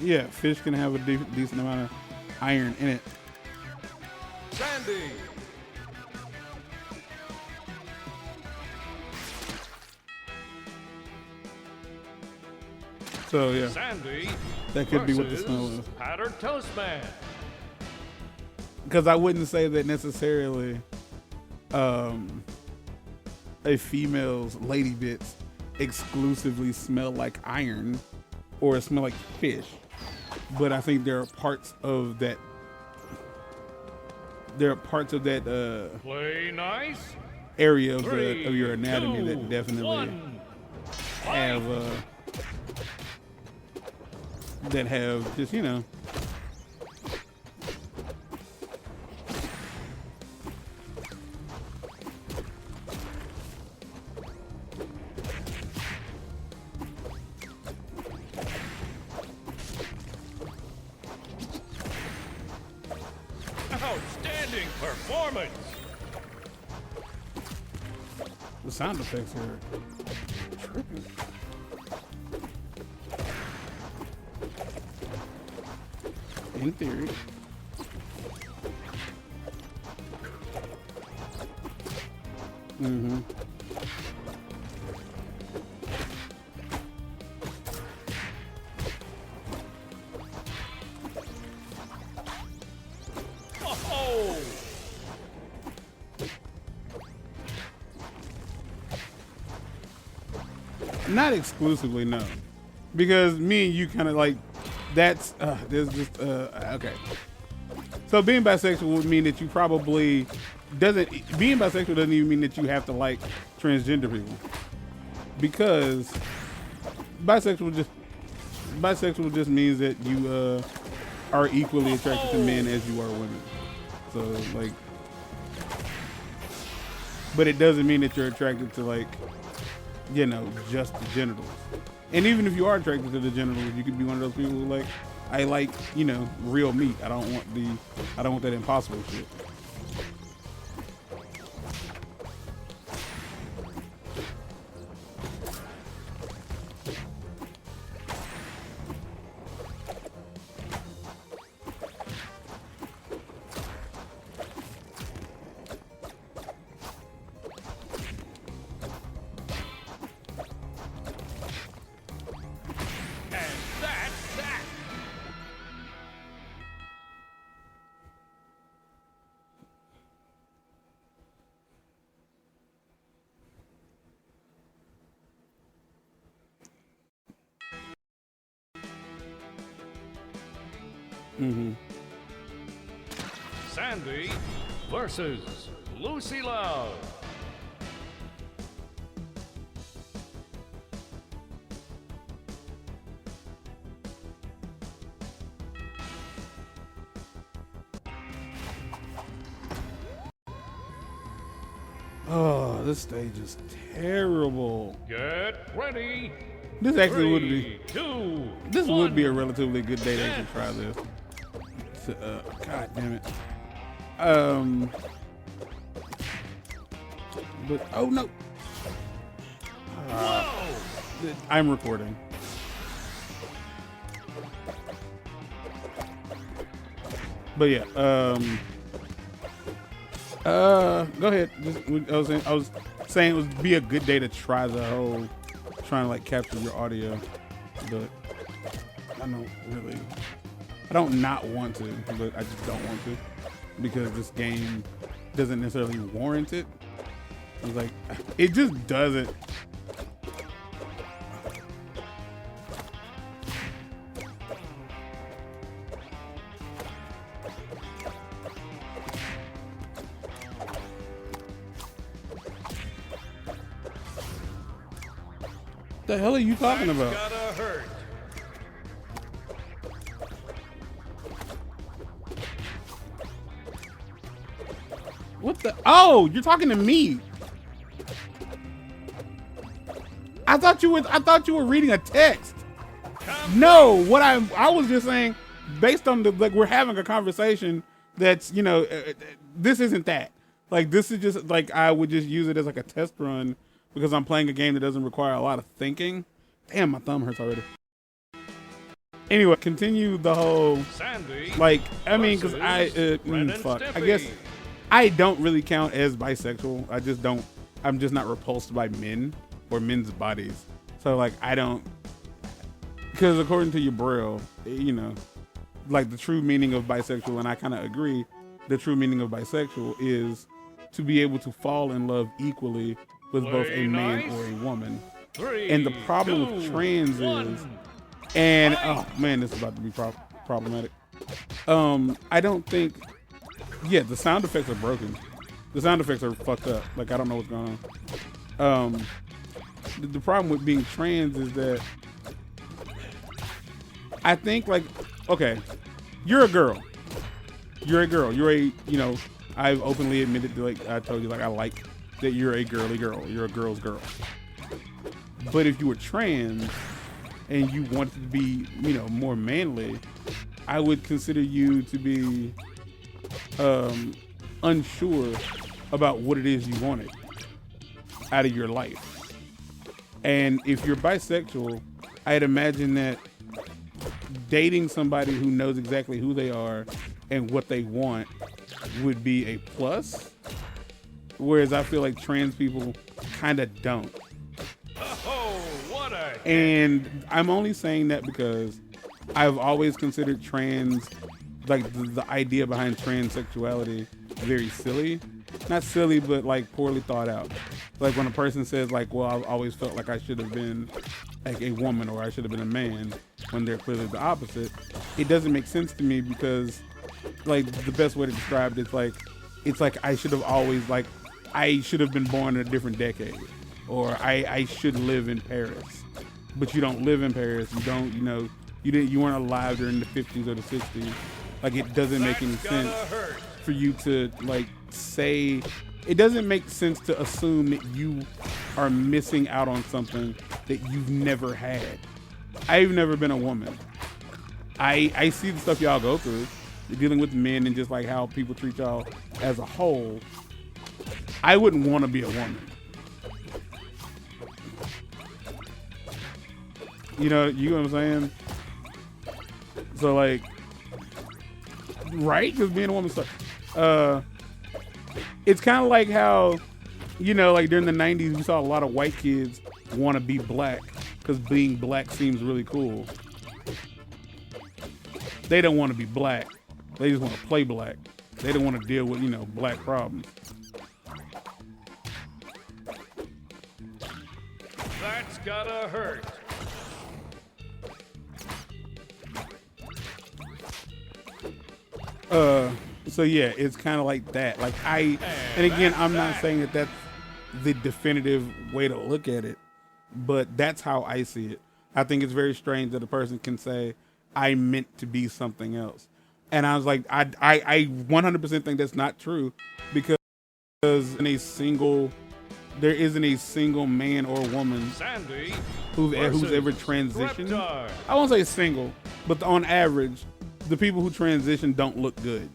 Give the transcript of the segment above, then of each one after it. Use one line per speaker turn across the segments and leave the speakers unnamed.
Yeah, fish can have a decent amount of iron in it.
Sandy.
So yeah,
Sandy
that could be what the smell is.
Powdered Toast Man.
Because I wouldn't say that necessarily a female's lady bits exclusively smell like iron or smell like fish. But I think there are parts of that
Play nice.
area of
Three,
of your anatomy
two,
that definitely
one.
have that have just, you know,
Outstanding performance.
the sound effects are tripping. In theory. Mm-hmm.
Oh.
Not exclusively, no. Because me and you kind of like, that's, there's just, okay. So being bisexual would mean that you probably being bisexual doesn't even mean that you have to like transgender people. Because bisexual just means that you are equally attracted to men as you are women. So like, but it doesn't mean that you're attracted to like, you know, just the genitals. And even if you are attracted to the genitals, you could be one of those people who like, I like, you know, real meat. I don't want that impossible shit. Mm-hmm.
Sandy versus Lucy Love.
Oh, this stage is terrible.
Get ready.
This actually would be. This would be a
one.
relatively good day to actually try this. God damn it. But oh no. I'm recording. But yeah, go ahead. I was saying it would be a good day to try the whole trying to like capture your audio, but I don't not want to, but I just don't want to because this game doesn't necessarily warrant it. It's like, it just doesn't. The hell are you talking about?
Gotta hurt.
What the? Oh, you're talking to me. I thought you were reading a text. No, what I was just saying, based on the like we're having a conversation that's, you know, this isn't that. Like this is just like I would just use it as like a test run because I'm playing a game that doesn't require a lot of thinking. Damn, my thumb hurts already. Anyway, continue the whole,
Sandy.
like, I mean, because fuck. I guess I don't really count as bisexual. I just don't, I'm just not repulsed by men or men's bodies. So, like, I don't, because according to your Braille, you know, like the true meaning of bisexual, and I kind of agree, the true meaning of bisexual is to be able to fall in love equally with both a man or a woman.
3,
And the problem
2,
with trans
1.
is, and oh man, this is about to be problematic. I don't think, yeah, the sound effects are broken. The sound effects are fucked up. Like, I don't know what's going on. The problem with being trans is that I think, like, okay, you're a girl. You're a girl. You're a, you know, I've openly admitted to, like, I told you, like, I like that you're a girly girl. You're a girl's girl. But if you were trans and you wanted to be, you know, more manly, I would consider you to be unsure about what it is you wanted out of your life. And if you're bisexual, I'd imagine that dating somebody who knows exactly who they are and what they want would be a plus. Whereas I feel like trans people kind of don't.
Oh, what a hit.
And I'm only saying that because I've always considered trans, like the idea behind transsexuality, very silly. Not silly, but like poorly thought out. Like when a person says like, well, I've always felt like I should have been like a woman or I should have been a man when they're clearly the opposite. It doesn't make sense to me because like the best way to describe it is like, it's like I should have always like, I should have been born in a different decade, or I should live in Paris, but you don't live in Paris. You don't, you know, you weren't alive during the 50s or the 60s. Like it doesn't make any sense for you to like say, it doesn't make sense to assume that you are missing out on something that you've never had. I've never been a woman. I see the stuff y'all go through, dealing with men and just like how people treat y'all as a whole. I wouldn't want to be a woman. You know what I'm saying? So like, right? Because being a woman sucks. It's kind of like how, you know, like during the 90s, we saw a lot of white kids want to be black because being black seems really cool. They don't want to be black. They just want to play black. They don't want to deal with, you know, black problems.
That's gotta hurt.
So yeah, it's kind of like that. Like and again, I'm not saying that that's the definitive way to look at it, but that's how I see it. I think it's very strange that a person can say, I meant to be something else. And I was like, I 100% think that's not true because there isn't a single man or woman
Sandy
who's ever transitioned. I won't say single, but on average, the people who transition don't look good.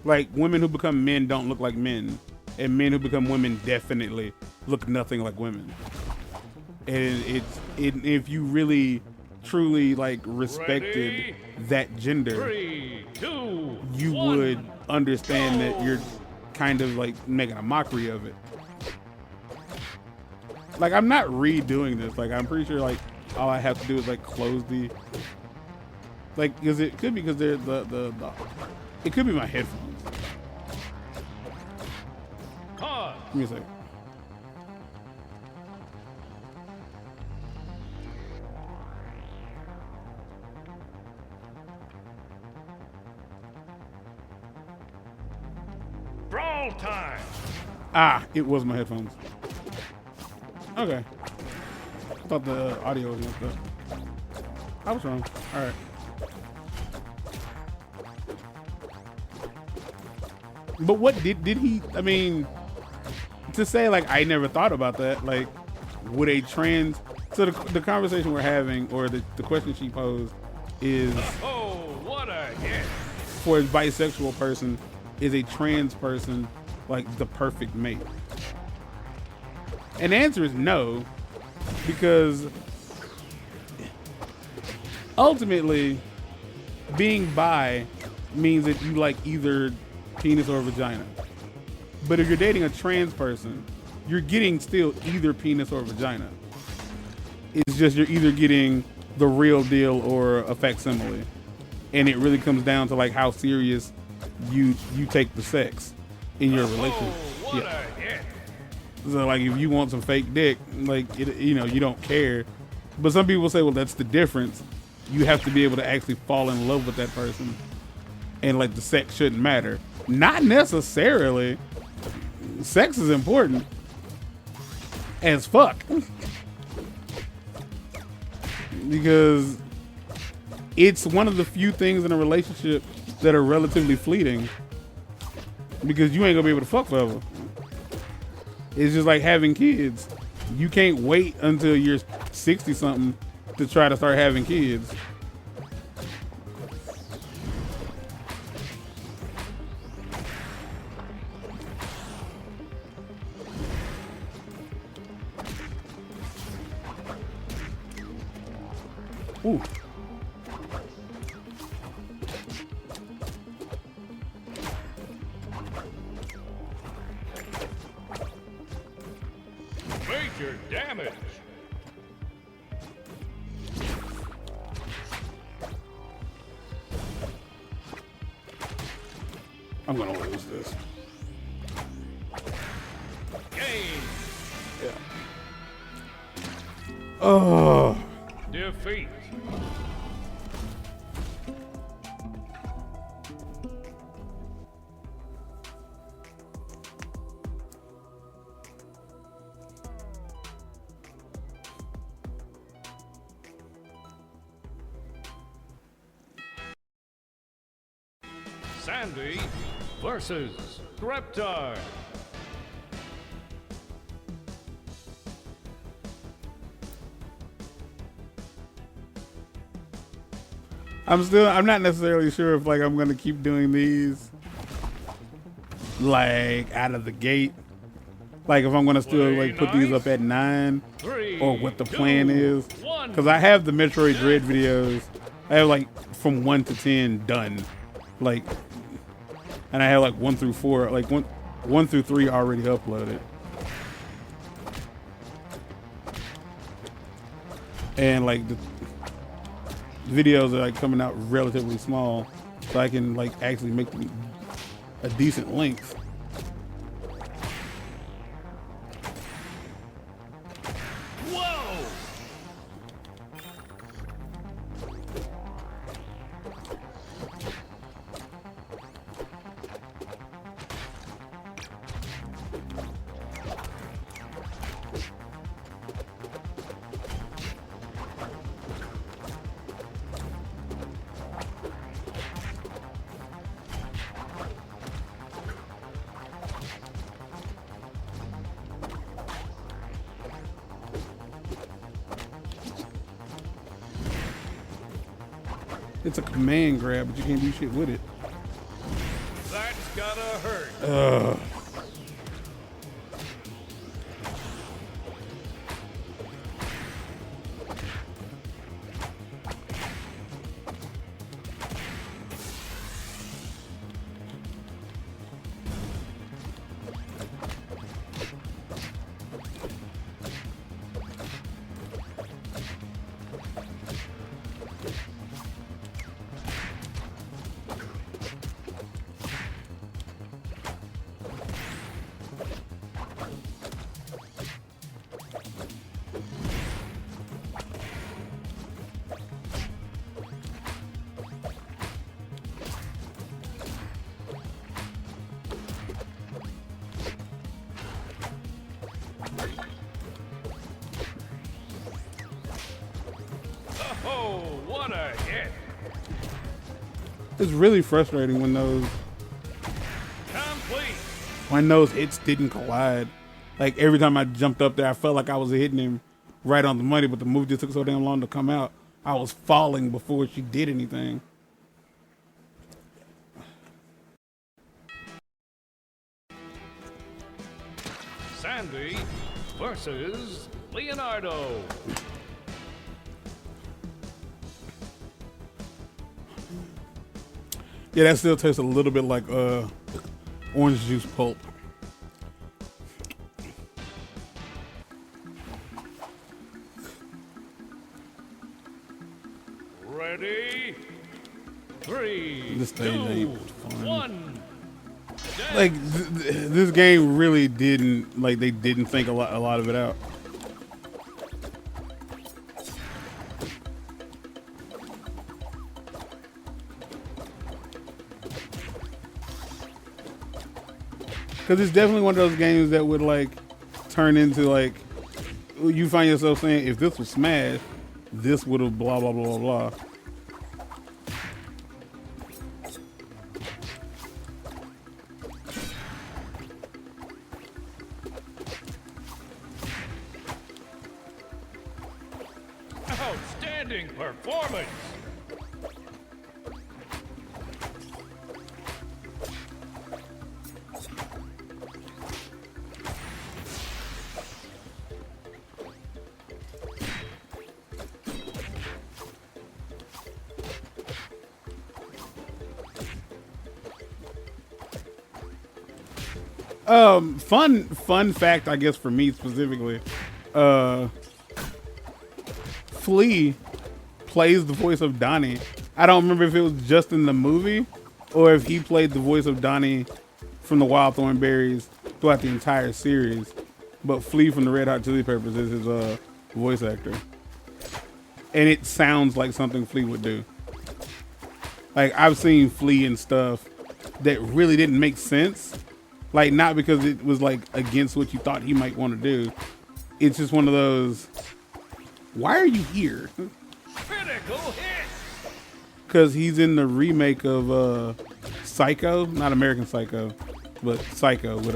Like women who become men don't look like men, and men who become women definitely look nothing like women. And if you really truly like respected that gender,
3, 2,
you
1.
would understand that you're kind of like making a mockery of it. Like I'm not redoing this. Like I'm pretty sure like all I have to do is like close the, like, because it could be because they're the it could be my headphones. Give me a second.
Brawl time.
Ah, it was my headphones. Okay. I thought the audio was messed up. I was wrong. All right. But what did he, I mean, to say like, I never thought about that, like, would a trans, so the conversation we're having, or the question she posed is,
Oh, what a hit.
for a bisexual person, is a trans person like the perfect mate? And the answer is no, because ultimately, being bi means that you like either penis or vagina. But if you're dating a trans person, you're getting still either penis or vagina. It's just you're either getting the real deal or a facsimile. And it really comes down to like how serious you take the sex in your relationship.
What a hit.
So like if you want some fake dick, like you know, you don't care. But some people say, well, that's the difference. You have to be able to actually fall in love with that person. And like the sex shouldn't matter. Not necessarily. Sex is important as fuck. Because it's one of the few things in a relationship that are relatively fleeting. Because you ain't gonna be able to fuck forever. It's just like having kids. You can't wait until you're 60 something to try to start having kids. Ooh.
Major damage.
I'm gonna lose this.
Game.
Yeah. Oh.
Defeat. Sandy versus Reptar.
I'm not necessarily sure if like I'm gonna keep doing these like out of the gate. Like if I'm gonna still like put these up at 9 or what the plan is. Cause I have the Metroid Dread videos. I have like from 1 to 10 done. Like, and I have like 1 through 4, like 1 through 3 already uploaded. And like the videos are like coming out relatively small, so I can like actually make them a decent length.
Whoa!
It's a command grab, but you can't do shit with it.
That's gotta hurt.
Ugh.
Oh, what a hit.
It's really frustrating when those hits didn't collide. Like every time I jumped up there, I felt like I was hitting him right on the money, but the move just took so damn long to come out. I was falling before she did anything.
Sandy versus Leonardo.
Yeah, that still tastes a little bit like orange juice pulp.
Ready? 3,
This stage
2,
ain't fun.
1.
Like this game really didn't they didn't think a lot of it out. Because it's definitely one of those games that would like turn into like you find yourself saying, if this was Smash, this would have blah blah blah blah blah.
Outstanding performance.
Fun fact, I guess for me specifically, Flea plays the voice of Donnie. I don't remember if it was just in the movie or if he played the voice of Donnie from the Wild Thornberries throughout the entire series. But Flea from the Red Hot Chili Peppers is his voice actor. And it sounds like something Flea would do. Like, I've seen Flea and stuff that really didn't make sense. Like, not because it was like against what you thought he might want to do. It's just one of those, why are you here?
Critical hit.
Because he's in the remake of Psycho, not American Psycho, but Psycho with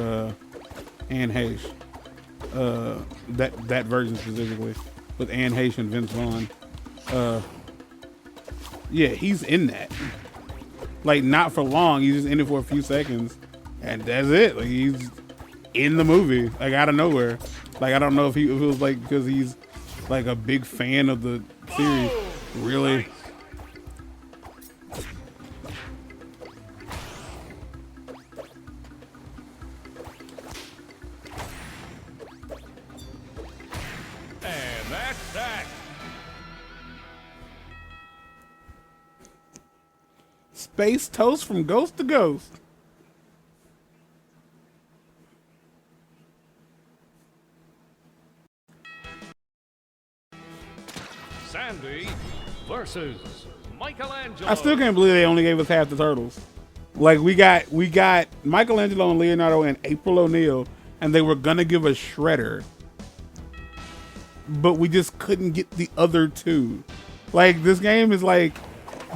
Anne Heche. That version specifically with Anne Heche and Vince Vaughn. Yeah, he's in that. Like, not for long. He's just in it for a few seconds, and that's it. Like, he's in the movie, like out of nowhere. Like, I don't know if it was like because he's like a big fan of the series. Really?
Nice. And that's that.
Space Toast from Ghost to Ghost.
Sandy versus Michelangelo.
I still can't believe they only gave us half the turtles. Like, we got Michelangelo and Leonardo and April O'Neil, and they were gonna give us Shredder, but we just couldn't get the other two. Like, this game is like,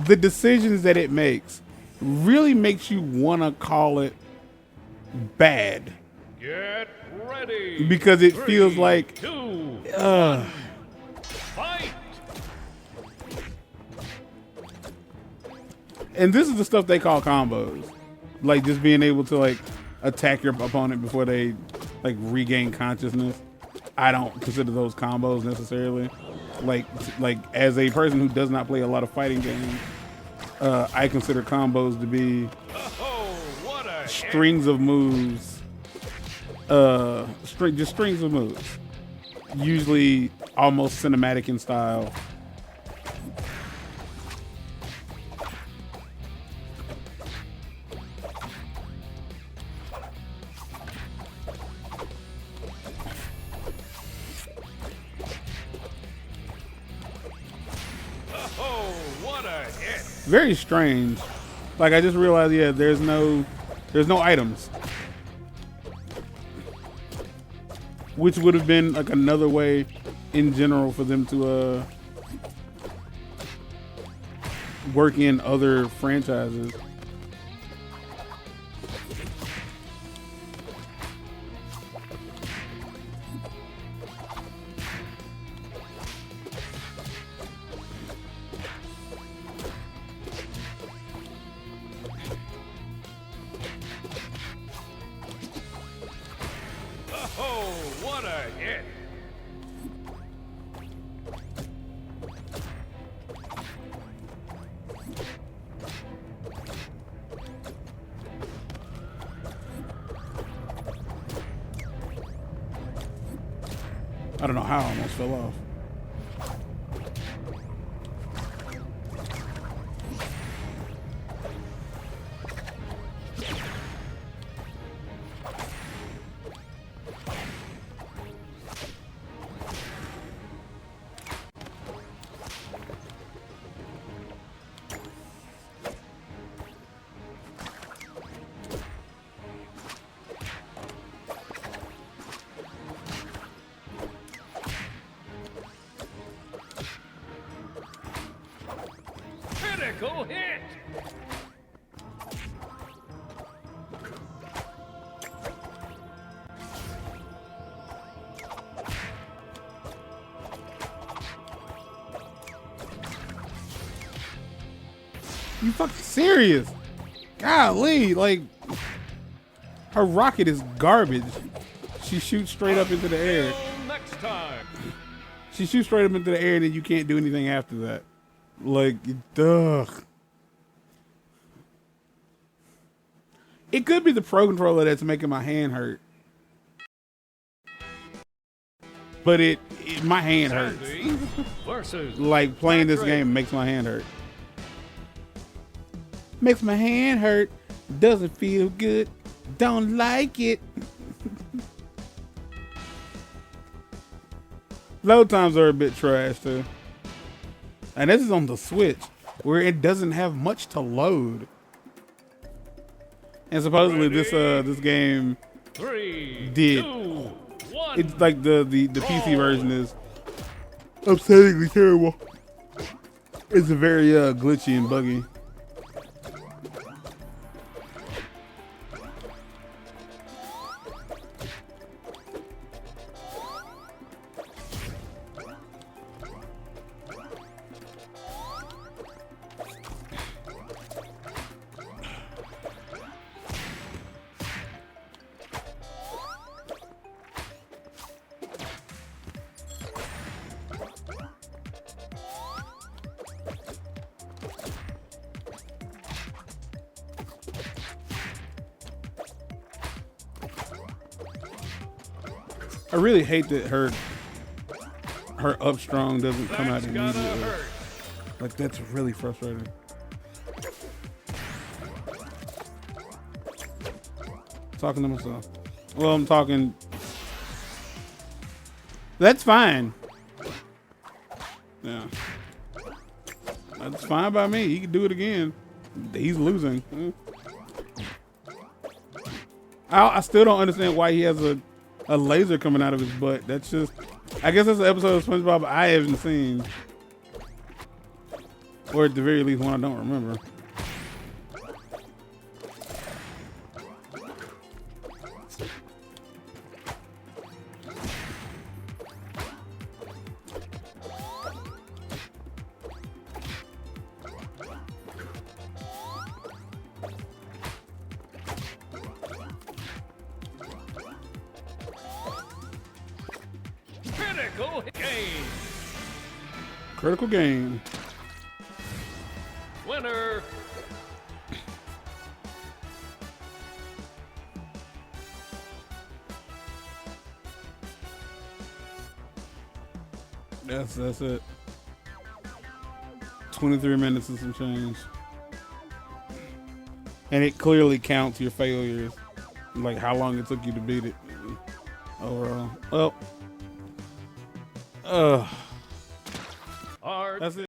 the decisions that it makes really makes you wanna call it bad.
Get ready.
Because it
3,
feels like
2, 1. Fight.
And this is the stuff they call combos. Like, just being able to like attack your opponent before they like regain consciousness. I don't consider those combos necessarily. Like as a person who does not play a lot of fighting games, I consider combos to be
What a
strings of moves. Just strings of moves. Usually almost cinematic in style.
what a hit.
Very strange. Like, I just realized, yeah, there's no items. Which would have been like another way in general for them to work in other franchises.
What a hit.
I don't know how I almost fell off.
Critical hit.
You fucking serious? Golly, like her rocket is garbage. She shoots straight up into the air.
Till next time.
She shoots straight up into the air, and then you can't do anything after that. Like, ugh. It could be the Pro Controller that's making my hand hurt. But my hand hurts.
Sandy versus
Like, playing this
Patrick.
game makes my hand hurt. Makes my hand hurt. Doesn't feel good. Don't like it. Load times are a bit trash too. And this is on the Switch, where it doesn't have much to load. And supposedly this game
3,
did.
2, 1.
It's like the PC version is upsettingly terrible. It's very glitchy and buggy. I really hate that her up strong doesn't come out
That's gonna
immediately.
hurt.
Like, that's really frustrating. Talking to myself. Well, I'm talking. That's fine. Yeah. That's fine by me. He can do it again. He's losing. I still don't understand why he has a laser coming out of his butt. That's just, I guess that's an episode of SpongeBob I haven't seen. Or at the very least one I don't remember.
Critical game.
Critical game.
Winner.
That's it. 23 minutes and some change. And it clearly counts your failures. Like how long it took you to beat it. Overall. Well.
Hard.
That's it.